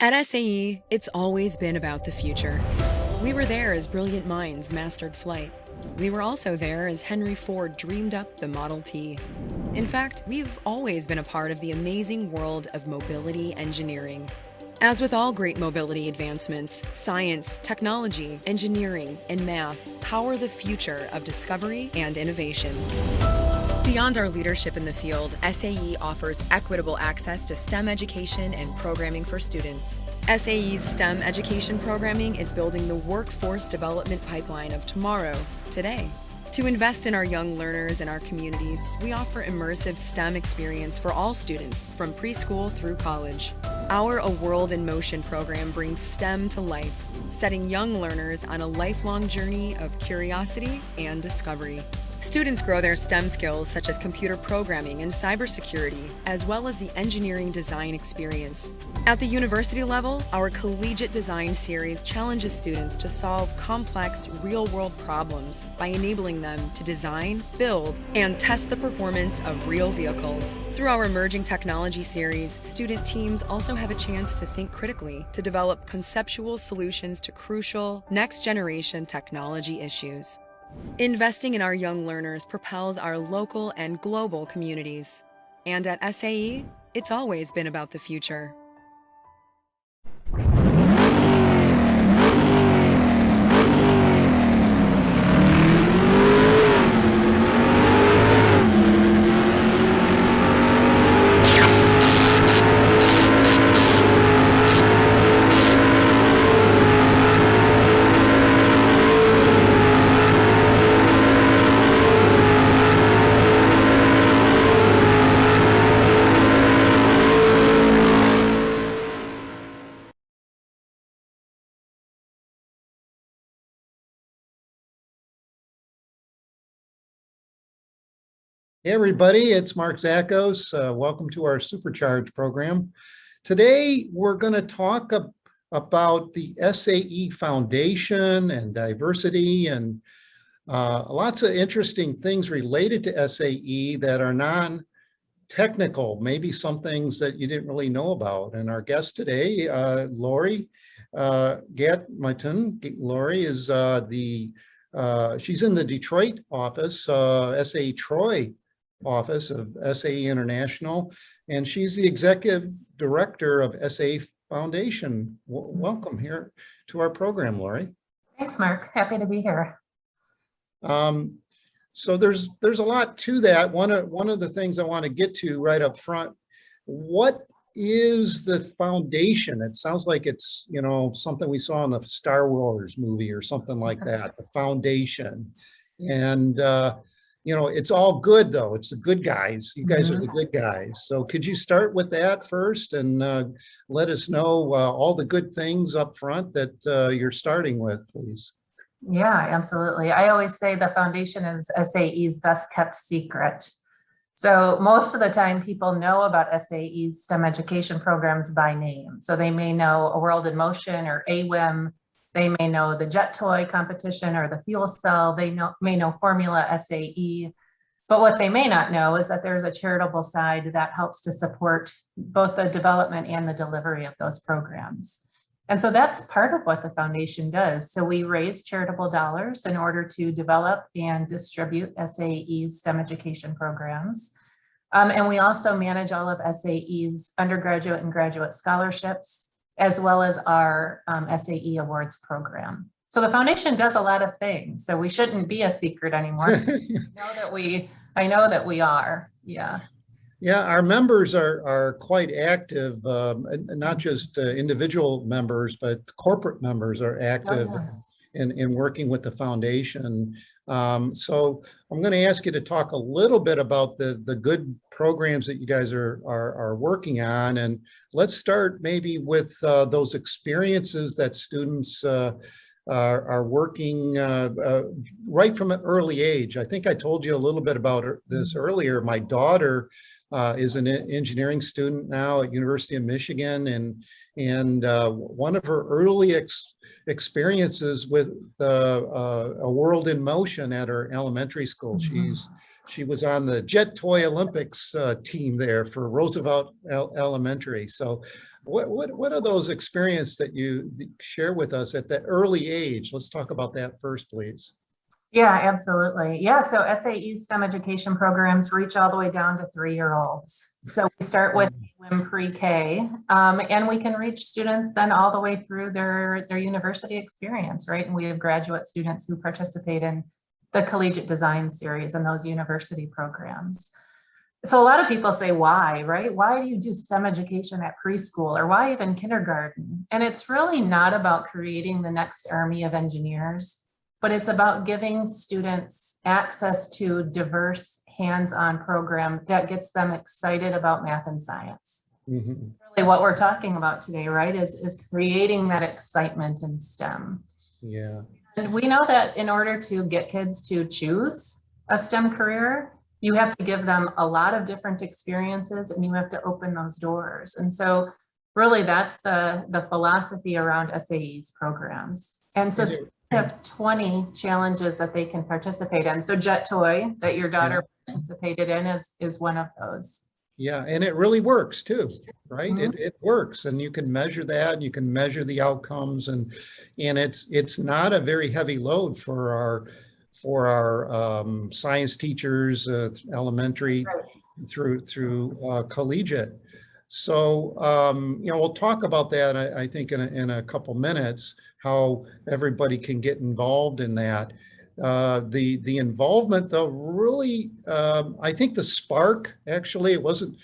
At SAE, it's always been about the future. We were there as brilliant minds mastered flight. We were also there as Henry Ford dreamed up the Model T. In fact, we've always been a part of the amazing world of mobility engineering. As with all great mobility advancements, science, technology, engineering, and math power the future of discovery and innovation. Beyond our leadership in the field, SAE offers equitable access to STEM education and programming for students. SAE's STEM education programming is building the workforce development pipeline of tomorrow, today. To invest in our young learners and our communities, we offer immersive STEM experience for all students, from preschool through college. Our A World in Motion program brings STEM to life, setting young learners on a lifelong journey of curiosity and discovery. Students grow their STEM skills such as computer programming and cybersecurity, as well as the engineering design experience. At the university level, our Collegiate Design Series challenges students to solve complex, real-world problems by enabling them to design, build, and test the performance of real vehicles. Through our Emerging Technology Series, student teams also have a chance to think critically to develop conceptual solutions to crucial, next-generation technology issues. Investing in our young learners propels our local and global communities. And at SAE, it's always been about the future. Hey everybody, it's Mark Zachos. Welcome to our Supercharged program. Today we're going to talk about the SAE Foundation and diversity and lots of interesting things related to SAE that are non-technical, maybe some things that you didn't really know about. And our guest today, Lori Gatmaitan. Lori is she's in the Detroit office, SAE Troy office of SAE International, and she's the executive director of SAE Foundation. Welcome here to our program, Lori. Thanks, Mark. Happy to be here. So there's a lot to that. One of the things I want to get to right up front, what is the foundation? It sounds like it's, something we saw in the Star Wars movie or something like that, the foundation. And it's all good though. It's the good guys. You guys are the good guys. So could you start with that first and let us know all the good things up front that you're starting with, please? Yeah, absolutely. I always say the foundation is SAE's best kept secret. So most of the time people know about SAE's STEM education programs by name. So they may know A World in Motion or AWIM. They may know the jet toy competition or the fuel cell. They may know Formula SAE, but what they may not know is that there's a charitable side that helps to support both the development and the delivery of those programs. And so that's part of what the foundation does. So we raise charitable dollars in order to develop and distribute SAE's STEM education programs. And we also manage all of SAE's undergraduate and graduate scholarships, as well as our SAE Awards program. So the foundation does a lot of things. So we shouldn't be a secret anymore. I know that we are. Yeah. Yeah, our members are quite active, not just individual members, but corporate members are active in working with the foundation. So I'm going to ask you to talk a little bit about the good programs that you guys are working on. And let's start maybe with those experiences that students are working right from an early age. I think I told you a little bit about this earlier. My daughter is an engineering student now at University of Michigan, and one of her early experiences with A World in Motion at her elementary school. She was on the Jet Toy Olympics team there for Roosevelt Elementary. So what are those experiences that you share with us at that early age? Let's talk about that first, please. Yeah, absolutely. Yeah, so SAE STEM education programs reach all the way down to 3-year-olds. So we start with pre-K, and we can reach students then all the way through their university experience, right? And we have graduate students who participate in the collegiate design series and those university programs. So a lot of people say, why, right? Why do you do STEM education at preschool, or why even kindergarten? And it's really not about creating the next army of engineers, but it's about giving students access to diverse hands-on program that gets them excited about math and science. Mm-hmm. Really what we're talking about today, right, is creating that excitement in STEM. Yeah. And we know that in order to get kids to choose a STEM career, you have to give them a lot of different experiences, and you have to open those doors. And so really that's the philosophy around SAE's programs. And so have 20 challenges that they can participate in. So Jet Toy that your daughter participated in is one of those. Yeah, and it really works too, right? Mm-hmm. It works, and you can measure that, and you can measure the outcomes, and it's not a very heavy load for our science teachers, elementary through collegiate. So we'll talk about that, I think, in a couple minutes, how everybody can get involved in that. The involvement, though, really, I think the spark, actually, it wasn't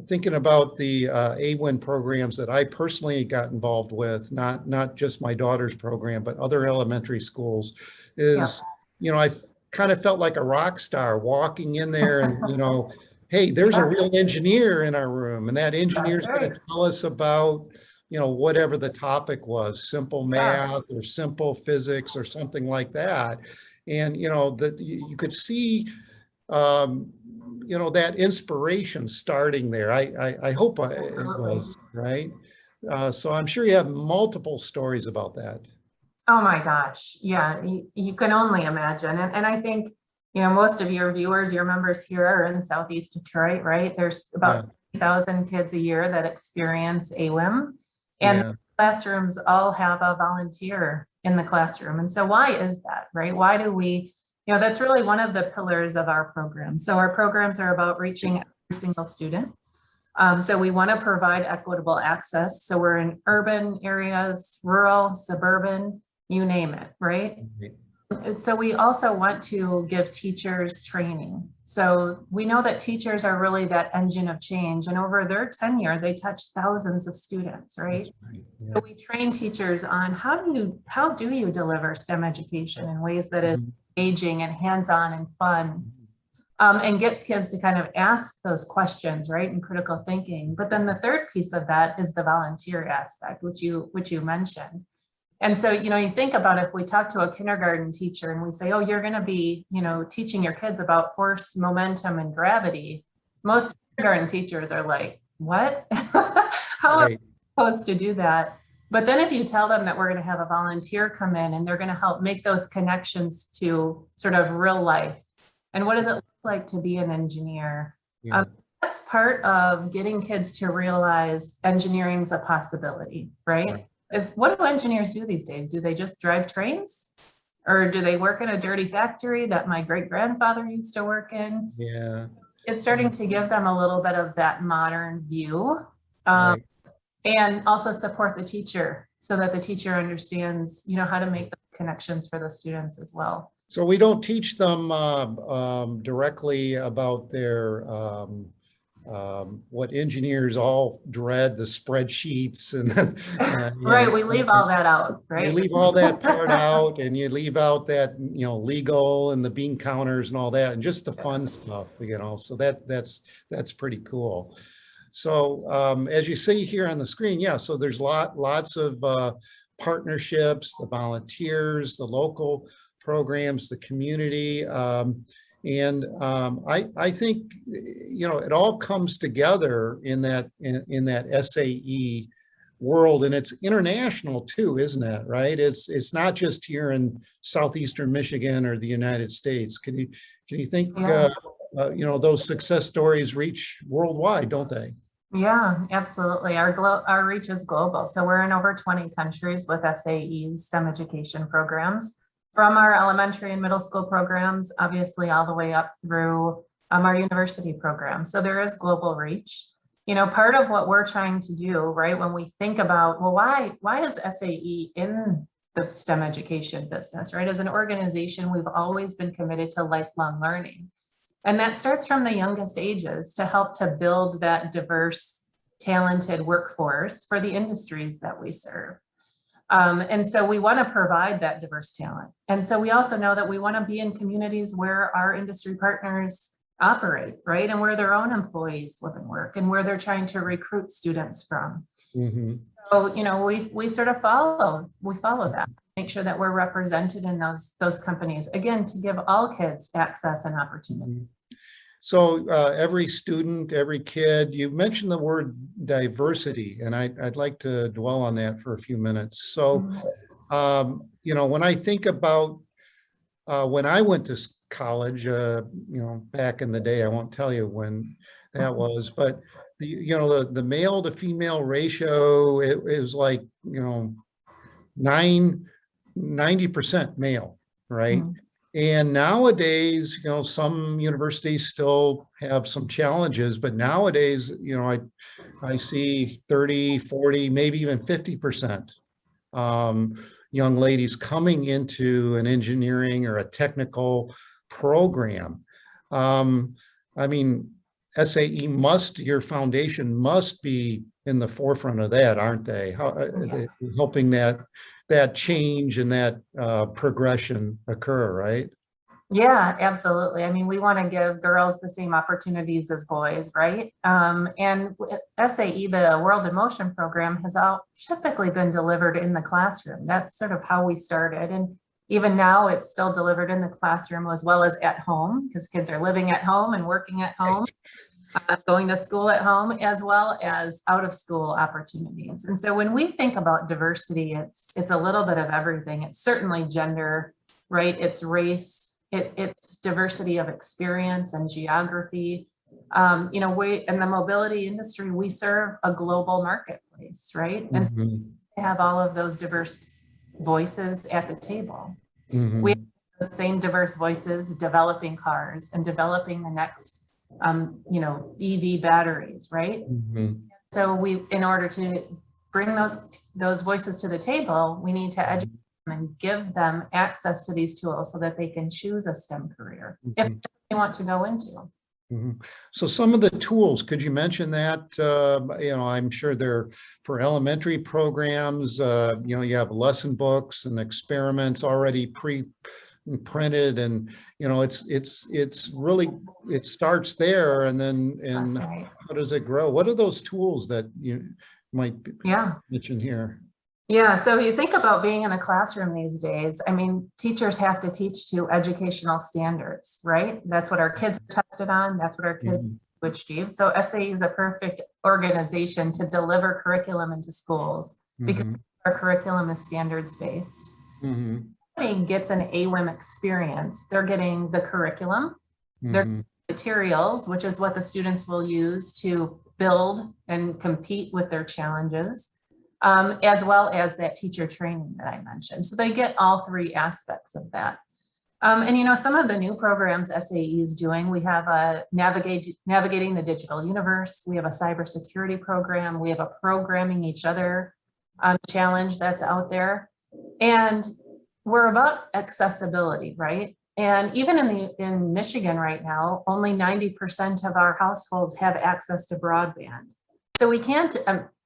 thinking about the AWIN programs that I personally got involved with, not just my daughter's program, but other elementary schools, is, I kind of felt like a rock star walking in there and, hey, there's a real engineer in our room, and that engineer is going to tell us about, whatever the topic was, simple math or simple physics or something like that. And, that you could see, that inspiration starting there. I hope it was, right? So I'm sure you have multiple stories about that. Oh my gosh. Yeah, you can only imagine. And I think, most of your viewers, your members here are in Southeast Detroit, right? There's about 1,000 kids a year that experience AWIM, and classrooms all have a volunteer in the classroom. And so why is that, right? Why do we, that's really one of the pillars of our program. So our programs are about reaching every single student. So we want to provide equitable access. So we're in urban areas, rural, suburban, you name it, right? So we also want to give teachers training. So we know that teachers are really that engine of change, and over their tenure, they touch thousands of students, right? Yeah. So we train teachers on how do you deliver STEM education in ways that is engaging and hands-on and fun, and gets kids to kind of ask those questions, right? And critical thinking. But then the third piece of that is the volunteer aspect, which you mentioned. And so, you think about if we talk to a kindergarten teacher and we say, oh, you're going to be, teaching your kids about force, momentum, and gravity. Most kindergarten teachers are like, what? How am I supposed to do that? But then if you tell them that we're going to have a volunteer come in and they're going to help make those connections to sort of real life. And what does it look like to be an engineer? Yeah. That's part of getting kids to realize engineering's a possibility, right? What do engineers do these days? Do they just drive trains? Or do they work in a dirty factory that my great-grandfather used to work in? Yeah. It's starting to give them a little bit of that modern view, and also support the teacher so that the teacher understands, how to make the connections for the students as well. So we don't teach them directly about their what engineers all dread, the spreadsheets and right. We leave all that out, right? You leave all that part out, and you leave out that legal and the bean counters and all that, and just the fun stuff, So that's pretty cool. So as you see here on the screen, so there's lots of partnerships, the volunteers, the local programs, the community. And I think, it all comes together in that SAE world, and it's international too, isn't it? Right? It's not just here in southeastern Michigan or the United States. Can you think those success stories reach worldwide, don't they? Yeah, absolutely. Our reach is global. So we're in over 20 countries with SAE's STEM education programs, from our elementary and middle school programs, obviously all the way up through our university programs. So there is global reach. Part of what we're trying to do, right, when we think about, well, why is SAE in the STEM education business, right? As an organization, we've always been committed to lifelong learning. And that starts from the youngest ages to help to build that diverse, talented workforce for the industries that we serve. And so we want to provide that diverse talent. And so we also know that we want to be in communities where our industry partners operate, right? And where their own employees live and work, and where they're trying to recruit students from. Mm-hmm. So, we sort of follow that, make sure that we're represented in those companies, again, to give all kids access and opportunity. So every student, every kid, you mentioned the word diversity, and I'd like to dwell on that for a few minutes. So, when I think about when I went to college, back in the day, I won't tell you when that was, but the male to female ratio, it was like, 90% male, right? Mm-hmm. And nowadays, some universities still have some challenges, but nowadays, I see 30, 40, maybe even 50% young ladies coming into an engineering or a technical program. SAE your foundation must be in the forefront of that, aren't they? Helping that change and that progression occur, right? Yeah, absolutely. We want to give girls the same opportunities as boys, right? And SAE, the World in Motion program, has typically been delivered in the classroom. That's sort of how we started. And even now it's still delivered in the classroom as well as at home, because kids are living at home and working at home. Going to school at home, as well as out of school opportunities. And so when we think about diversity, it's a little bit of everything. It's certainly gender, right? It's race, it's diversity of experience and geography. We in the mobility industry, we serve a global marketplace, right? And so we have all of those diverse voices at the table. Mm-hmm. We have the same diverse voices developing cars and developing the next EV batteries, right? Mm-hmm. So in order to bring those voices to the table, we need to educate them and give them access to these tools so that they can choose a STEM career if they want to go into. Mm-hmm. So some of the tools, could you mention that? I'm sure they're for elementary programs. You have lesson books and experiments already printed, and it's really, it starts there, and then right. How does it grow? What are those tools that you might mention here? Yeah, so you think about being in a classroom these days, teachers have to teach to educational standards, right? That's what our kids are tested on. That's what our kids achieve. So SAE is a perfect organization to deliver curriculum into schools because our curriculum is standards-based. Mm-hmm. Gets an AWIM experience. They're getting the curriculum, their materials, which is what the students will use to build and compete with their challenges, as well as that teacher training that I mentioned. So they get all three aspects of that. And some of the new programs SAE is doing, we have a navigating the digital universe. We have a cybersecurity program. We have a programming each other challenge that's out there. And we're about accessibility, right? And even in Michigan right now, only 90% of our households have access to broadband. So we can't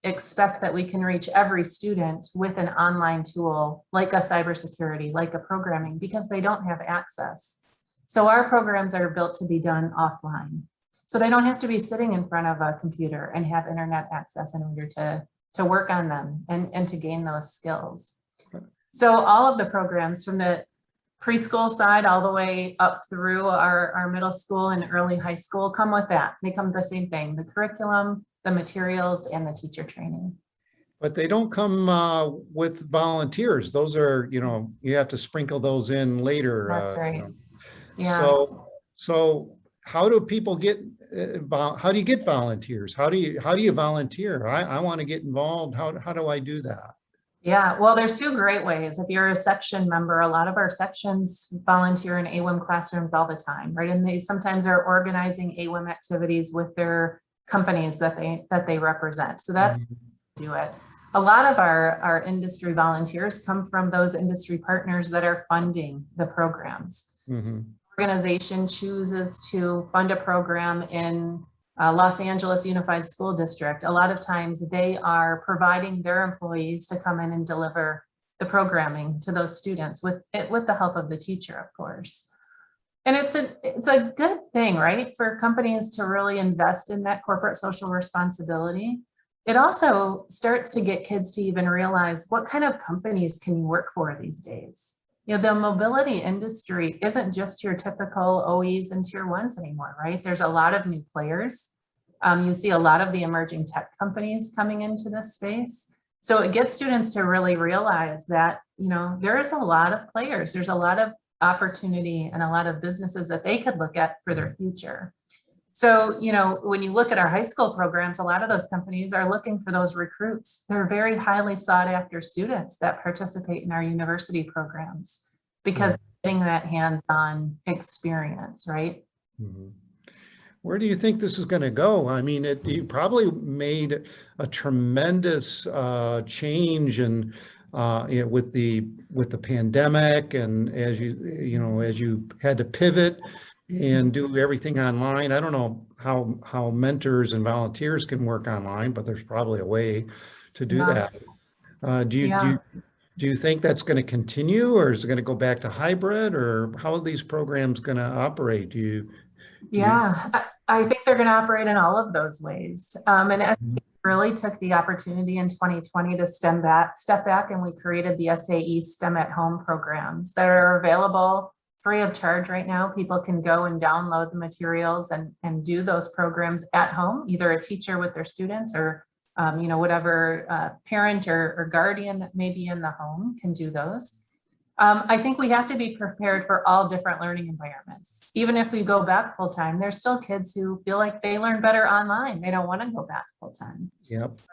expect that we can reach every student with an online tool like a cybersecurity, like a programming, because they don't have access. So our programs are built to be done offline. So they don't have to be sitting in front of a computer and have internet access in order to work on them and to gain those skills. So all of the programs from the preschool side all the way up through our middle school and early high school come with that. They come with the same thing, the curriculum, the materials, and the teacher training. But they don't come with volunteers. Those are, you have to sprinkle those in later. That's right. Yeah. So how do people get, how do you get volunteers? How do you volunteer? I want to get involved. How do I do that? Yeah, well, there's two great ways. If you're a section member, a lot of our sections volunteer in AWIM classrooms all the time, right? And they sometimes are organizing AWIM activities with their companies that they represent. So that's do it. A lot of our industry volunteers come from those industry partners that are funding the programs. So organization chooses to fund a program in Los Angeles Unified School District. A lot of times they are providing their employees to come in and deliver the programming to those students with the help of the teacher, of course. And it's a good thing, right, for companies to really invest in that corporate social responsibility. It also starts to get kids to even realize what kind of companies can you work for these days. You know, the mobility industry isn't just your typical OEs and tier ones anymore, right? There's a lot of new players. You see a lot of the emerging tech companies coming into this space. So it gets students to really realize that, you know, there's a lot of players. There's a lot of opportunity and a lot of businesses that they could look at for their future. So, you know, when you look at our high school programs, a lot of those companies are looking for those recruits. They're very highly sought after students that participate in our university programs because getting that hands-on experience, right? Where do you think this is going to go? I mean, you probably made a tremendous change and you know, with the pandemic, and as you had to pivot and do everything online. I don't know how mentors and volunteers can work online, but there's probably a way to do that. Do you think that's going to continue, or is it going to go back to hybrid, or how are these programs going to operate? I think they're going to operate in all of those ways. And SAE really took the opportunity in 2020 to step back, and we created the SAE STEM at Home programs that are available free of charge right now. People can go and download the materials and do those programs at home, either a teacher with their students or you know, whatever parent or guardian that may be in the home can do those. I think we have to be prepared for all different learning environments. Even if we go back full time, there's still kids who feel like they learn better online. They don't want to go back full time.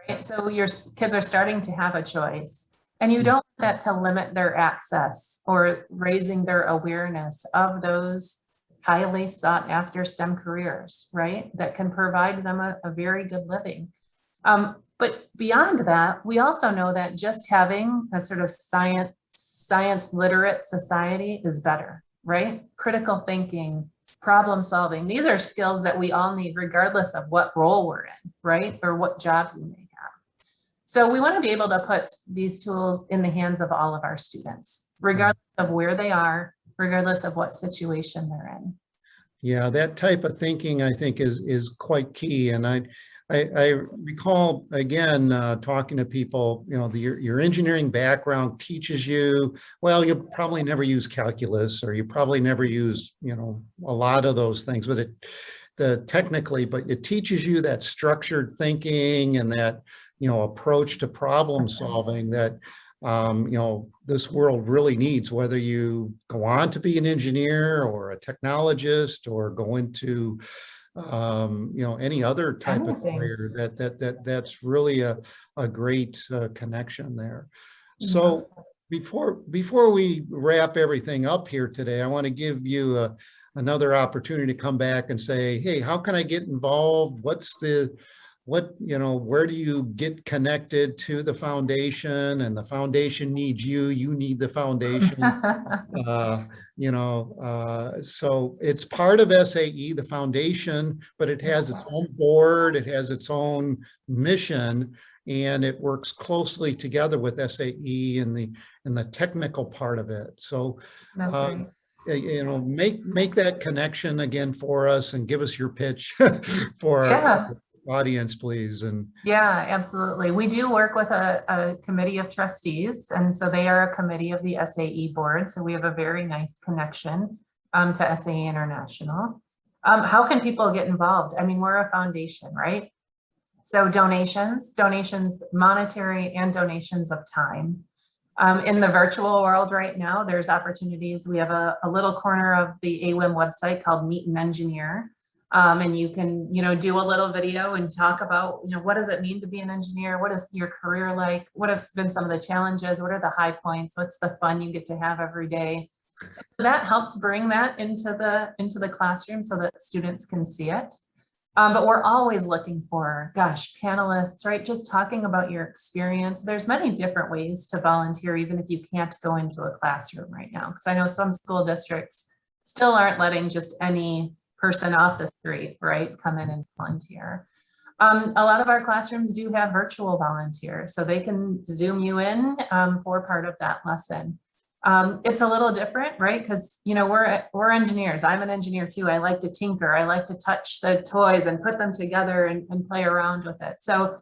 Right? So your kids are starting to have a choice, and you don't want that to limit their access or raising their awareness of those highly sought after STEM careers, right? That can provide them a very good living. But beyond that, we also know that just having a sort of science literate society is better, right? Critical thinking, problem solving. These are skills that we all need regardless of what role we're in, right? Or what job you may have. So we want to be able to put these tools in the hands of all of our students, regardless of where they are, regardless of what situation they're in. Yeah, that type of thinking, I think, is quite key. And I recall, again, talking to people, you know, your engineering background teaches you, well, you'll probably never use calculus, or you probably never use, you know, a lot of those things, but technically, but it teaches you that structured thinking and that, you know, approach to problem solving that, you know, this world really needs, whether you go on to be an engineer or a technologist or go into you know, any other type of career, that's really a great connection there. So before we wrap everything up here today, I want to give you another opportunity to come back and say, hey, how can I get involved? You know, where do you get connected to the foundation? And the foundation needs you, you need the foundation. You know, so it's part of SAE, the foundation, but it has its own board, it has its own mission, and it works closely together with SAE in the technical part of it. So, you know, make that connection again for us and give us your pitch for our audience, please. And yeah, absolutely. We do work with a committee of trustees, and so they are a committee of the SAE board. So we have a very nice connection to SAE International. How can people get involved? I mean, we're a foundation, right? So donations, monetary and donations of time. In the virtual world right now, there's opportunities. We have a little corner of the AWIM website called Meet an Engineer, And you can, do a little video and talk about, what does it mean to be an engineer? What is your career like? What have been some of the challenges? What are the high points? What's the fun you get to have every day? That helps bring that into the classroom so that students can see it. But we're always looking for, panelists, right? Just talking about your experience. There's many different ways to volunteer, even if you can't go into a classroom right now. Because I know some school districts still aren't letting just any person off the street, right, come in and volunteer. A lot of our classrooms do have virtual volunteers, so they can Zoom you in for part of that lesson. It's a little different, right? Because, we're engineers. I'm an engineer too. I like to tinker. I like to touch the toys and put them together and play around with it. So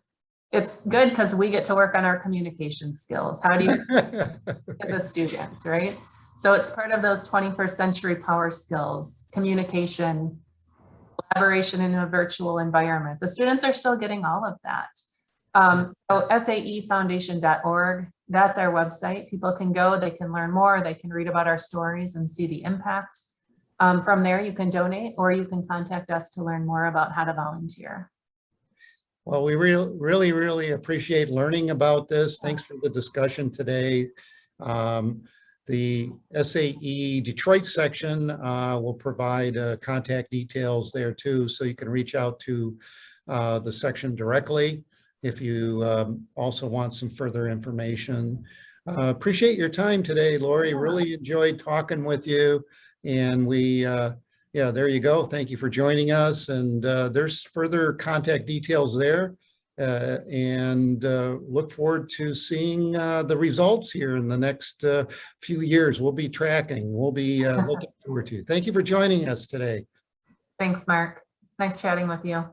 it's good because we get to work on our communication skills. How do you get the students, right? So it's part of those 21st century power skills, communication, collaboration in a virtual environment. The students are still getting all of that. So SAEfoundation.org, that's our website. People can go, they can learn more, they can read about our stories and see the impact. From there, you can donate or you can contact us to learn more about how to volunteer. Well, we really appreciate learning about this. Thanks for the discussion today. The SAE Detroit section will provide contact details there too, so you can reach out to the section directly if you also want some further information. Appreciate your time today, Lori. Really enjoyed talking with you. And yeah, there you go. Thank you for joining us. And there's further contact details there. And look forward to seeing the results here in the next few years. We'll be tracking. We'll be looking forward to. Thank you for joining us today. Thanks, Mark. Nice chatting with you.